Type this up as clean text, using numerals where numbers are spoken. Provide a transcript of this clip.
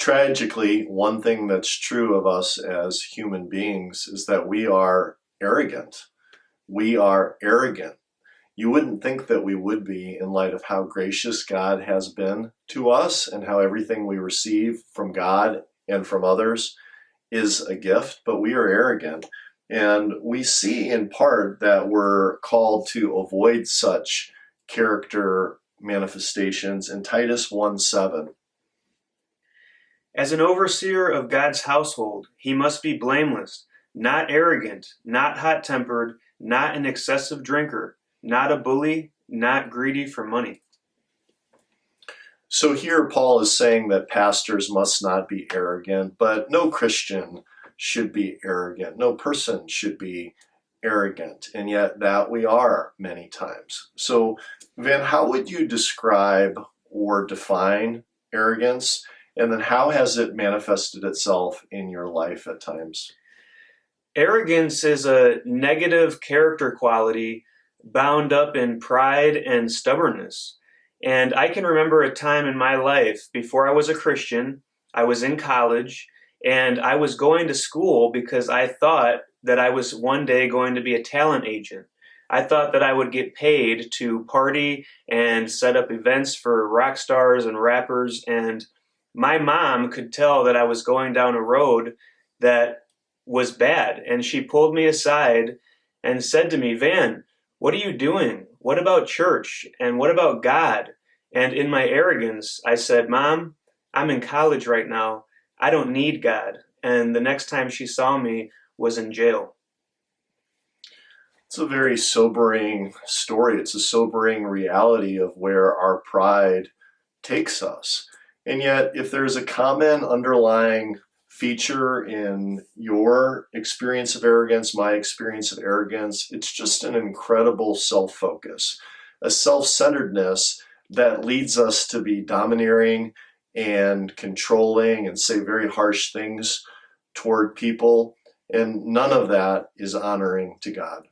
Tragically, one thing that's true of us as human beings is that we are arrogant. We are arrogant. You wouldn't think that we would be in light of how gracious God has been to us and how everything we receive from God and from others is a gift, but we are arrogant. And we see in part that we're called to avoid such character manifestations in Titus 1:7. As an overseer of God's household, he must be blameless, not arrogant, not hot-tempered, not an excessive drinker, not a bully, not greedy for money. So here Paul is saying that pastors must not be arrogant, but no Christian should be arrogant. No person should be arrogant, and yet that we are many times. So Van, how would you describe or define arrogance? And then how has it manifested itself in your life at times? Arrogance is a negative character quality bound up in pride and stubbornness. And I can remember a time in my life before I was a Christian, I was in college, and I was going to school because I thought that I was one day going to be a talent agent. I thought that I would get paid to party and set up events for rock stars and rappers, and my mom could tell that I was going down a road that was bad, and she pulled me aside and said to me, "Van, what are you doing? What about church? And what about God?" And in my arrogance, I said, "Mom, I'm in college right now. I don't need God." And the next time she saw me was in jail. It's a very sobering story. It's a sobering reality of where our pride takes us. And yet, if there's a common underlying feature in your experience of arrogance, my experience of arrogance, it's just an incredible self-focus, a self-centeredness that leads us to be domineering and controlling and say very harsh things toward people. And none of that is honoring to God.